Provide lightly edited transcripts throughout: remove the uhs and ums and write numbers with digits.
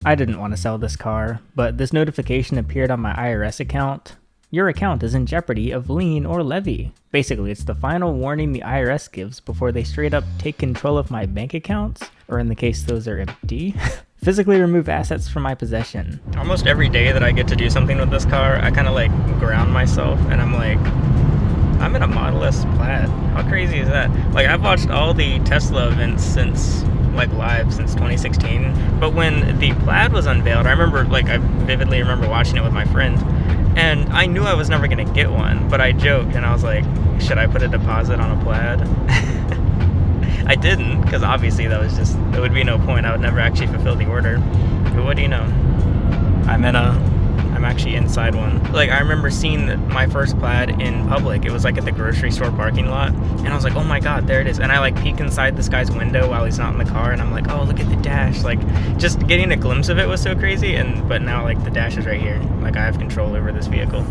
I didn't want to sell this car, but this notification appeared on my IRS account. Your account is in jeopardy of lien or levy. Basically, it's the final warning the IRS gives before they straight up take control of my bank accounts, or in the case those are empty, physically remove assets from my possession. Almost every day that I get to do something with this car, I kind of like ground myself and I'm like, I'm in a Model S Plaid. How crazy is that? Like, I've watched all the Tesla events since live since 2016, but when the Plaid was unveiled, I vividly remember watching it with my friend, and I knew I was never gonna get one, but I joked and I was like, should I put a deposit on a Plaid? I didn't, because obviously there would be no point. I would never actually fulfill the order. But what do you know? I'm actually inside one. Like, I remember seeing my first Plaid in public. It was like at the grocery store parking lot, and I was like, oh my god, there it is. And I like peek inside this guy's window while he's not in the car, and I'm like, oh, look at the dash. Like, just getting a glimpse of it was so crazy. But now like the dash is right here. Like, I have control over this vehicle.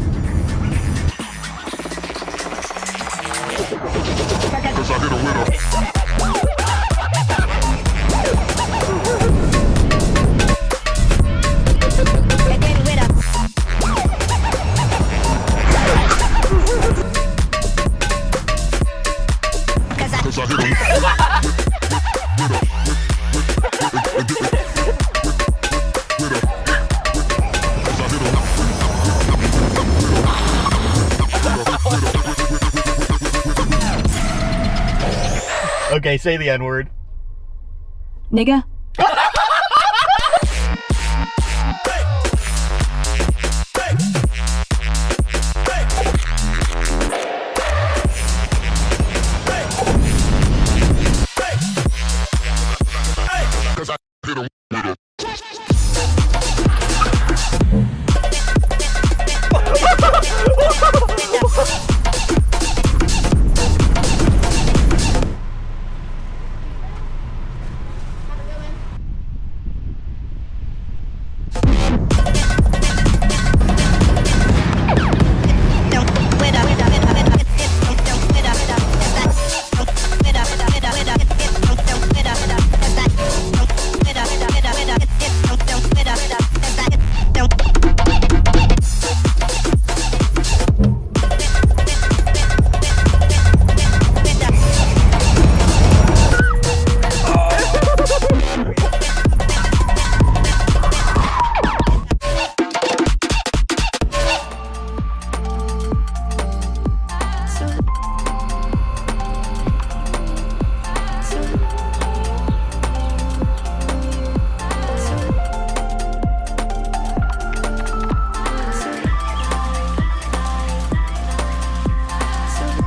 Okay, say the N-word. Nigga.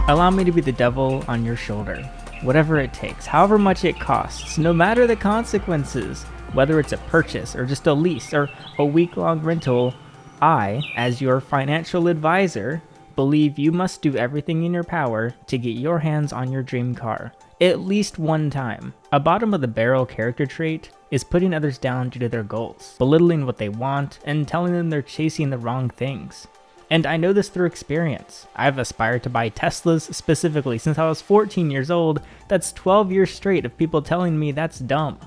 Allow me to be the devil on your shoulder. Whatever it takes, however much it costs, no matter the consequences, whether it's a purchase or just a lease or a week-long rental, I, as your financial advisor, believe you must do everything in your power to get your hands on your dream car, at least one time. A bottom-of-the-barrel character trait is putting others down due to their goals, belittling what they want, and telling them they're chasing the wrong things. And I know this through experience. I've aspired to buy Teslas specifically since I was 14 years old. That's 12 years straight of people telling me that's dumb.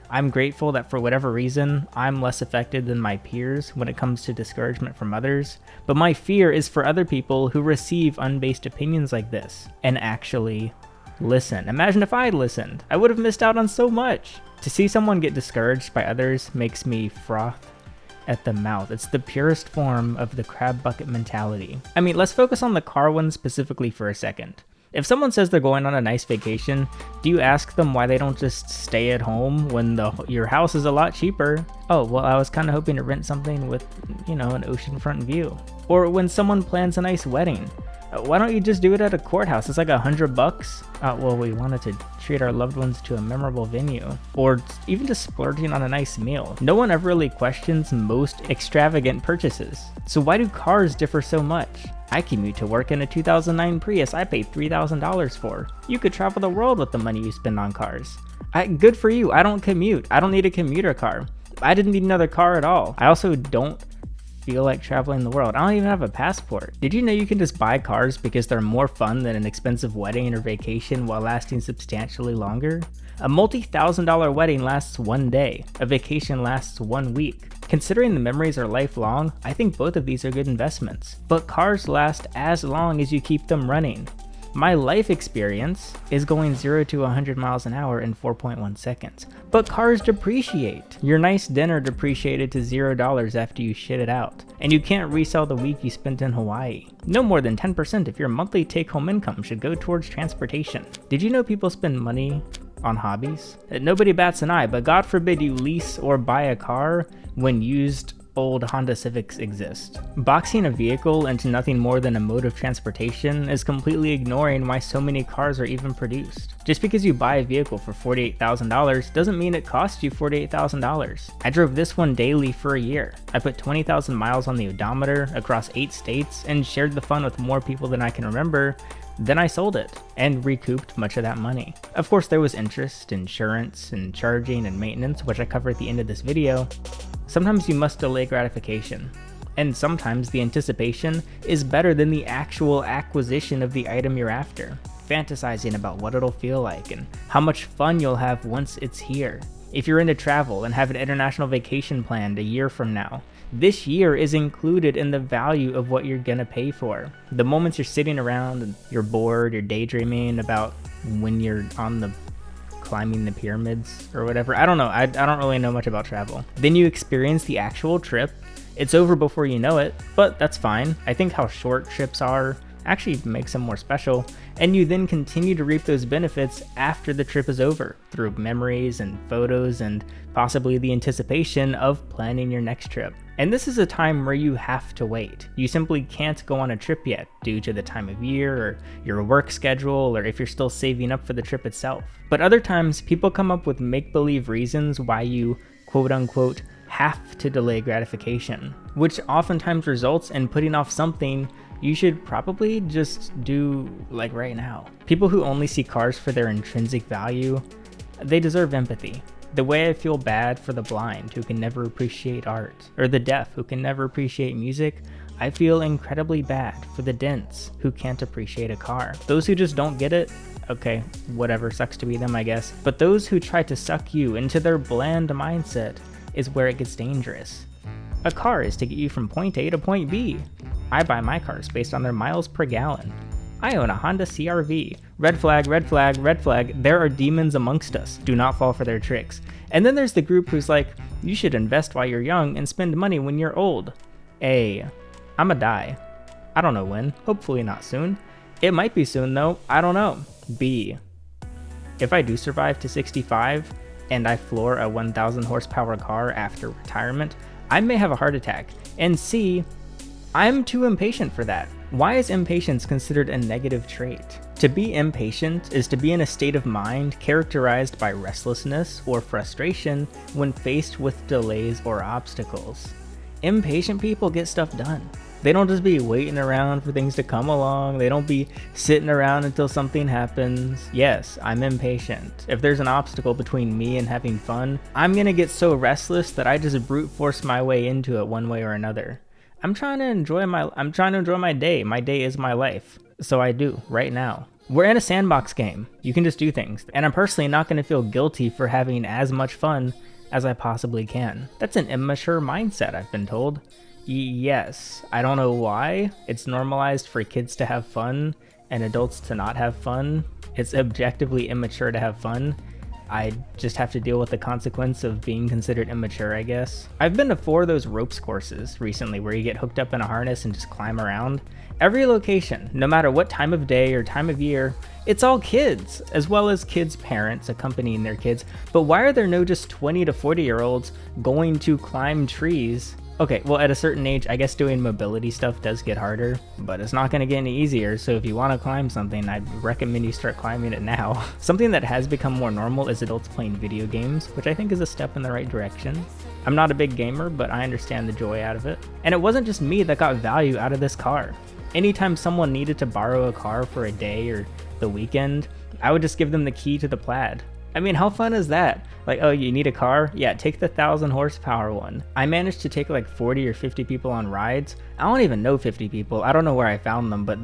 I'm grateful that for whatever reason, I'm less affected than my peers when it comes to discouragement from others, but my fear is for other people who receive unbased opinions like this and actually listen. Imagine if I had listened. I would have missed out on so much. To see someone get discouraged by others makes me froth at the mouth. It's the purest form of the crab bucket mentality. I mean, let's focus on the car one specifically for a second. If someone says they're going on a nice vacation, do you ask them why they don't just stay at home when your house is a lot cheaper? Oh, well, I was kind of hoping to rent something with, an oceanfront view. Or when someone plans a nice wedding, why don't you just do it at a courthouse? It's like $100. Well, we wanted to treat our loved ones to a memorable venue. Or even just splurging on a nice meal. No one ever really questions most extravagant purchases. So why do cars differ so much? I commute to work in a 2009 Prius I paid $3,000 for. You could travel the world with the money you spend on cars. Good for you. I don't commute. I don't need a commuter car. I didn't need another car at all. I also don't feel like traveling the world. I don't even have a passport. Did you know you can just buy cars because they're more fun than an expensive wedding or vacation while lasting substantially longer? A multi-$1,000 wedding lasts 1 day. A vacation lasts 1 week. Considering the memories are lifelong, I think both of these are good investments. But cars last as long as you keep them running. My life experience is going 0 to 100 miles an hour in 4.1 seconds. But cars depreciate. Your nice dinner depreciated to $0 after you shit it out. And you can't resell the week you spent in Hawaii. No more than 10% of your monthly take-home income should go towards transportation. Did you know people spend money on hobbies? Nobody bats an eye, but God forbid you lease or buy a car when used old Honda Civics exist. Boxing a vehicle into nothing more than a mode of transportation is completely ignoring why so many cars are even produced. Just because you buy a vehicle for $48,000 doesn't mean it costs you $48,000. I drove this one daily for a year. I put 20,000 miles on the odometer across 8 states and shared the fun with more people than I can remember. Then I sold it and recouped much of that money. Of course, there was interest, insurance, and charging and maintenance, which I cover at the end of this video. Sometimes you must delay gratification, and sometimes the anticipation is better than the actual acquisition of the item you're after. Fantasizing about what it'll feel like and how much fun you'll have once it's here. If you're into travel and have an international vacation planned a year from now, this year is included in the value of what you're gonna pay for. The moments you're sitting around and you're bored, you're daydreaming about when you're on the climbing the pyramids or whatever. I don't know. I don't really know much about travel. Then you experience the actual trip. It's over before you know it, but that's fine. I think how short trips are actually makes them more special, and you then continue to reap those benefits after the trip is over through memories and photos and possibly the anticipation of planning your next trip. And this is a time where you have to wait. You simply can't go on a trip yet due to the time of year or your work schedule or if you're still saving up for the trip itself. But other times people come up with make-believe reasons why you quote unquote have to delay gratification, which oftentimes results in putting off something you should probably just do like right now. People who only see cars for their intrinsic value, they deserve empathy. The way I feel bad for the blind who can never appreciate art, or the deaf who can never appreciate music, I feel incredibly bad for the dense who can't appreciate a car. Those who just don't get it, okay, whatever, sucks to be them, I guess. But those who try to suck you into their bland mindset is where it gets dangerous. A car is to get you from point A to point B. I buy my cars based on their miles per gallon. I own a Honda CR-V. Red flag, red flag, red flag. There are demons amongst us. Do not fall for their tricks. And then there's the group who's like, you should invest while you're young and spend money when you're old. A, I'ma die. I don't know when. Hopefully not soon. It might be soon though. I don't know. B, if I do survive to 65 and I floor a 1,000 horsepower car after retirement, I may have a heart attack. And C, I'm too impatient for that. Why is impatience considered a negative trait? To be impatient is to be in a state of mind characterized by restlessness or frustration when faced with delays or obstacles. Impatient people get stuff done. They don't just be waiting around for things to come along. They don't be sitting around until something happens. Yes, I'm impatient. If there's an obstacle between me and having fun, I'm gonna get so restless that I just brute force my way into it one way or another. I'm trying to enjoy my day. My day is my life. So I do, right now. We're in a sandbox game. You can just do things. And I'm personally not going to feel guilty for having as much fun as I possibly can. That's an immature mindset, I've been told. Yes, I don't know why. It's normalized for kids to have fun and adults to not have fun. It's objectively immature to have fun. I just have to deal with the consequence of being considered immature, I guess. I've been to 4 of those ropes courses recently where you get hooked up in a harness and just climb around. Every location, no matter what time of day or time of year, it's all kids, as well as kids' parents accompanying their kids. But why are there no just 20 to 40-year-olds going to climb trees? Okay, well, at a certain age, I guess doing mobility stuff does get harder, but it's not going to get any easier, so if you want to climb something, I'd recommend you start climbing it now. Something that has become more normal is adults playing video games, which I think is a step in the right direction. I'm not a big gamer, but I understand the joy out of it. And it wasn't just me that got value out of this car. Anytime someone needed to borrow a car for a day or the weekend, I would just give them the key to the Plaid. I mean, how fun is that? Like, oh, you need a car? Yeah, take the 1,000 horsepower one. I managed to take like 40 or 50 people on rides. I don't even know 50 people. I don't know where I found them, but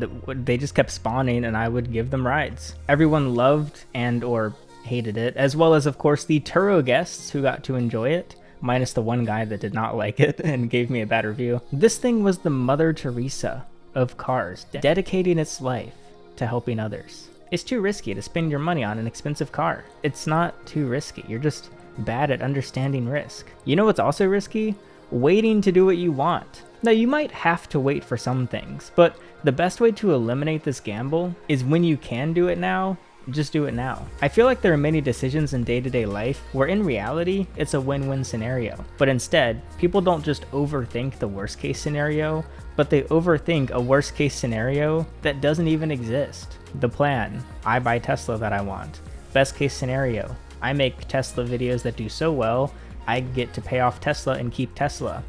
they just kept spawning and I would give them rides. Everyone loved and or hated it, as well as, of course, the Turo guests who got to enjoy it, minus the one guy that did not like it and gave me a bad review. This thing was the Mother Teresa of cars, dedicating its life to helping others. It's too risky to spend your money on an expensive car. It's not too risky. You're just bad at understanding risk. You know what's also risky? Waiting to do what you want. Now, you might have to wait for some things, but the best way to eliminate this gamble is when you can do it now, just do it now. I feel like there are many decisions in day-to-day life where in reality, it's a win-win scenario. But instead, people don't just overthink the worst case scenario, but they overthink a worst case scenario that doesn't even exist. The plan, I buy Tesla that I want. Best case scenario, I make Tesla videos that do so well, I get to pay off Tesla and keep Tesla.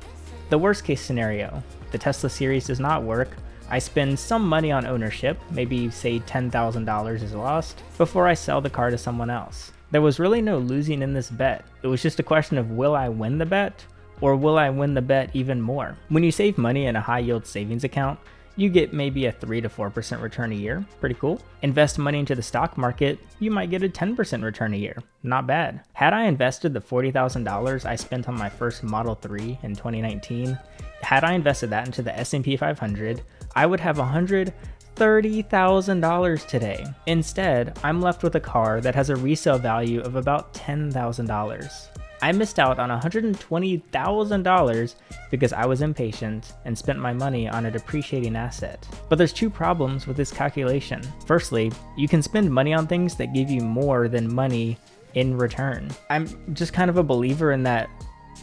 The worst case scenario, the Tesla series does not work, I spend some money on ownership, maybe say $10,000 is lost, before I sell the car to someone else. There was really no losing in this bet. It was just a question of will I win the bet, or will I win the bet even more? When you save money in a high yield savings account, you get maybe a 3 to 4% return a year. Pretty cool. Invest money into the stock market, you might get a 10% return a year. Not bad. Had I invested the $40,000 I spent on my first Model 3 in 2019, had I invested that into the S&P 500, I would have $130,000 today. Instead, I'm left with a car that has a resale value of about $10,000. I missed out on $120,000 because I was impatient and spent my money on a depreciating asset. But there's two problems with this calculation. Firstly, you can spend money on things that give you more than money in return. I'm just kind of a believer in that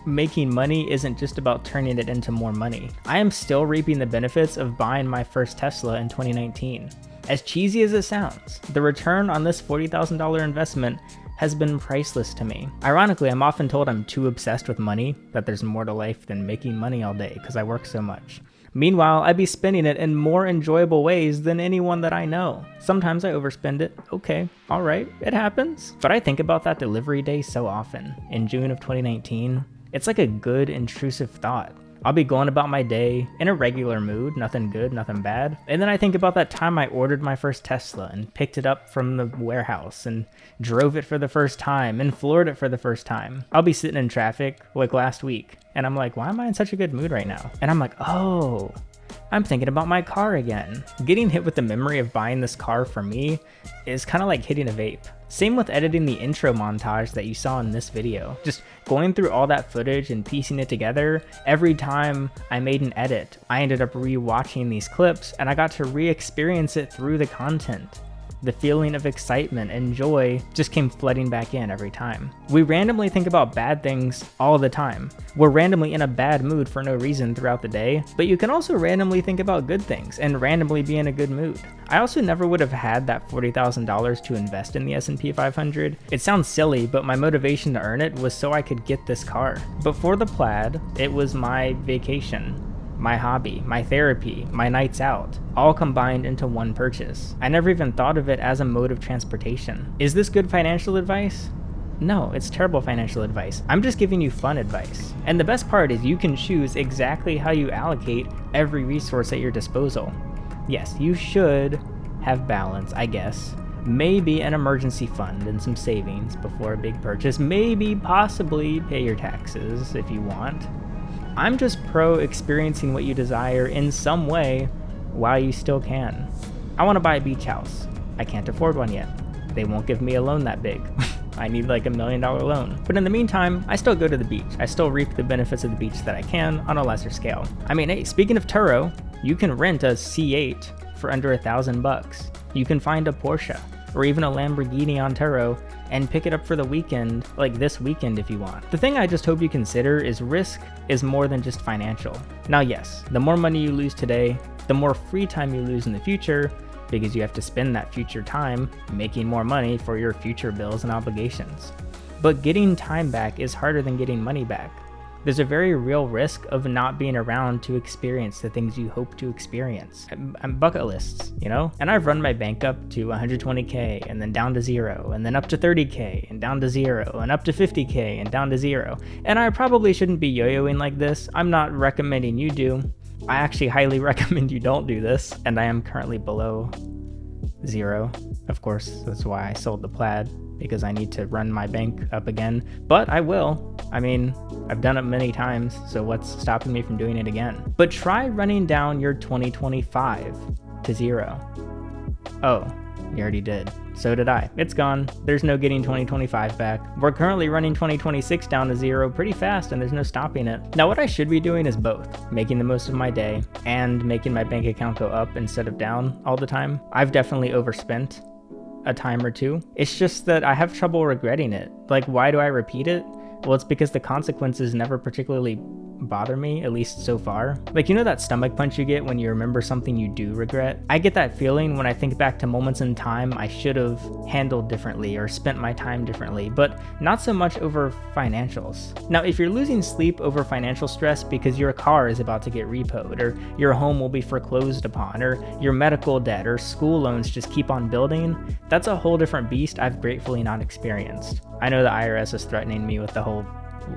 making money isn't just about turning it into more money. I am still reaping the benefits of buying my first Tesla in 2019. As cheesy as it sounds, the return on this $40,000 investment has been priceless to me. Ironically, I'm often told I'm too obsessed with money, that there's more to life than making money all day because I work so much. Meanwhile, I'd be spending it in more enjoyable ways than anyone that I know. Sometimes I overspend it. Okay, all right, it happens. But I think about that delivery day so often. In June of 2019, it's like a good intrusive thought. I'll be going about my day in a regular mood, nothing good, nothing bad. And then I think about that time I ordered my first Tesla and picked it up from the warehouse and drove it for the first time and floored it for the first time. I'll be sitting in traffic like last week and I'm like, why am I in such a good mood right now? And I'm like, oh, I'm thinking about my car again. Getting hit with the memory of buying this car for me is kind of like hitting a vape. Same with editing the intro montage that you saw in this video. Just going through all that footage and piecing it together, every time I made an edit, I ended up re-watching these clips and I got to re-experience it through the content. The feeling of excitement and joy just came flooding back in every time. We randomly think about bad things all the time. We're randomly in a bad mood for no reason throughout the day, but you can also randomly think about good things and randomly be in a good mood. I also never would have had that $40,000 to invest in the S&P 500. It sounds silly, but my motivation to earn it was so I could get this car. But for the Plaid, it was my vacation, my hobby, my therapy, my nights out, all combined into one purchase. I never even thought of it as a mode of transportation. Is this good financial advice? No, it's terrible financial advice. I'm just giving you fun advice. And the best part is you can choose exactly how you allocate every resource at your disposal. Yes, you should have balance, I guess. Maybe an emergency fund and some savings before a big purchase. Maybe possibly pay your taxes if you want. I'm just pro experiencing what you desire in some way while you still can. I want to buy a beach house. I can't afford one yet. They won't give me a loan that big. I need like $1 million loan. But in the meantime, I still go to the beach. I still reap the benefits of the beach that I can on a lesser scale. I mean, hey, speaking of Turo, you can rent a C8 for under $1,000. You can find a Porsche or even a Lamborghini on Turo and pick it up for the weekend, like this weekend if you want. The thing I just hope you consider is risk is more than just financial. Now yes, the more money you lose today, the more free time you lose in the future, because you have to spend that future time making more money for your future bills and obligations. But getting time back is harder than getting money back. There's a very real risk of not being around to experience the things you hope to experience. I'm bucket lists, you know? And I've run my bank up to 120K and then down to 0, and then up to 30K and down to 0, and up to 50K and down to 0. And I probably shouldn't be yo-yoing like this. I'm not recommending you do. I actually highly recommend you don't do this. And I am currently below 0. Of course, that's why I sold the Plaid, because I need to run my bank up again, but I will. I mean, I've done it many times, so what's stopping me from doing it again? But try running down your 2025 to 0. Oh, you already did. So did I. It's gone. There's no getting 2025 back. We're currently running 2026 down to 0 pretty fast, and there's no stopping it. Now, what I should be doing is both, making the most of my day and making my bank account go up instead of down all the time. I've definitely overspent a time or two. It's just that I have trouble regretting it. Like, why do I repeat it? Well, it's because the consequences never particularly bother me, at least so far. Like, you know that stomach punch you get when you remember something you do regret? I get that feeling when I think back to moments in time I should have handled differently or spent my time differently, but not so much over financials. Now, if you're losing sleep over financial stress because your car is about to get repoed, or your home will be foreclosed upon, or your medical debt or school loans just keep on building, that's a whole different beast I've gratefully not experienced. I know the IRS is threatening me with the whole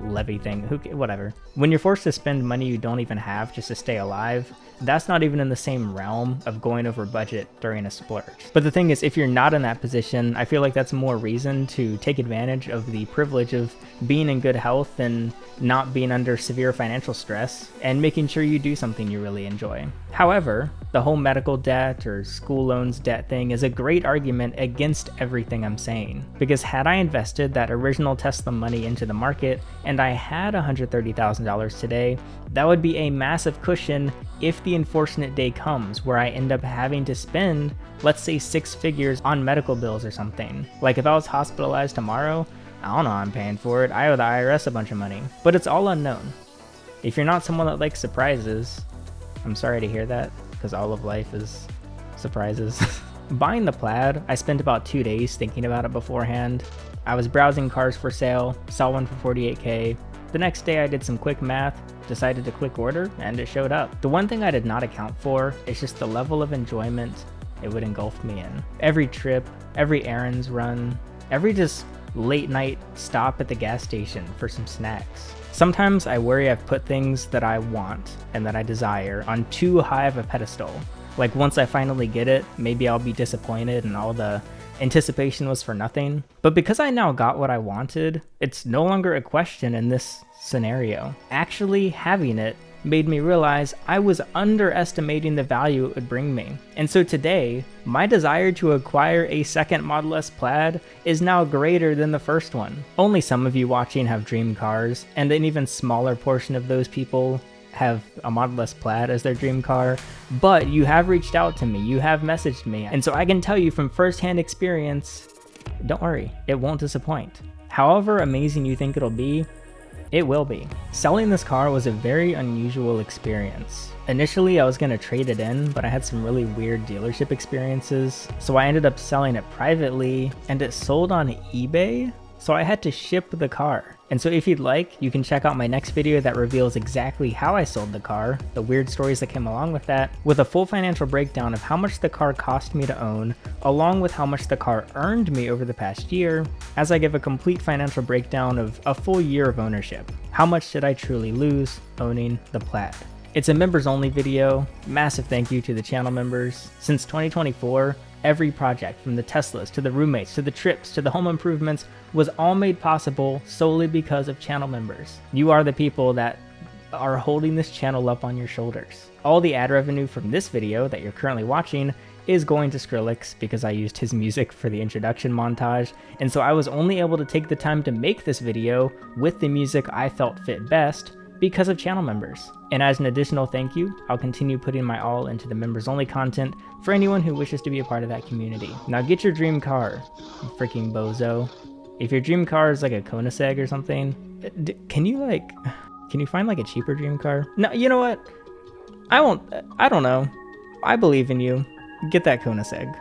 levy thing, whatever. When you're forced to spend money you don't even have just to stay alive, that's not even in the same realm of going over budget during a splurge. But the thing is, if you're not in that position, I feel like that's more reason to take advantage of the privilege of being in good health and not being under severe financial stress and making sure you do something you really enjoy. However, the whole medical debt or school loans debt thing is a great argument against everything I'm saying. Because had I invested that original Tesla money into the market and I had $130,000 today, that would be a massive cushion if the unfortunate day comes where I end up having to spend, let's say, 6 figures on medical bills or something. Like if I was hospitalized tomorrow, I don't know how I'm paying for it. I owe the IRS a bunch of money. But it's all unknown. If you're not someone that likes surprises, I'm sorry to hear that, because all of life is surprises. Buying the Plaid, I spent about 2 days thinking about it beforehand. I was browsing cars for sale, saw one for 48K. The next day I did some quick math, decided to click order, and it showed up. The one thing I did not account for is just the level of enjoyment it would engulf me in. Every trip, every errands run, every just late night stop at the gas station for some snacks. Sometimes I worry I've put things that I want and that I desire on too high of a pedestal. Like once I finally get it, maybe I'll be disappointed and all the anticipation was for nothing. But because I now got what I wanted, it's no longer a question in this scenario. Actually having it made me realize I was underestimating the value it would bring me. And so today, my desire to acquire a second Model S Plaid is now greater than the first one. Only some of you watching have dream cars, and an even smaller portion of those people have a Model S Plaid as their dream car, but you have reached out to me, you have messaged me, and so I can tell you from firsthand experience, don't worry, it won't disappoint. However amazing you think it'll be, it will be. Selling this car was a very unusual experience. Initially, I was going to trade it in, but I had some really weird dealership experiences, so I ended up selling it privately, and it sold on eBay, so I had to ship the car. And so if you'd like, you can check out my next video that reveals exactly how I sold the car, the weird stories that came along with that, with a full financial breakdown of how much the car cost me to own, along with how much the car earned me over the past year, as I give a complete financial breakdown of a full year of ownership. How much did I truly lose owning the Plaid? It's a members only video. Massive thank you to the channel members. Since 2024, every project, from the Teslas to the roommates to the trips to the home improvements, was all made possible solely because of channel members. You are the people that are holding this channel up on your shoulders. All the ad revenue from this video that you're currently watching is going to Skrillex because I used his music for the introduction montage, and so I was only able to take the time to make this video with the music I felt fit best because of channel members. And as an additional thank you, I'll continue putting my all into the members only content for anyone who wishes to be a part of that community. Now get your dream car, you freaking bozo. If your dream car is like a Koenigsegg or something, can you find like a cheaper dream car? No, you know what? I don't know. I believe in you. Get that Koenigsegg.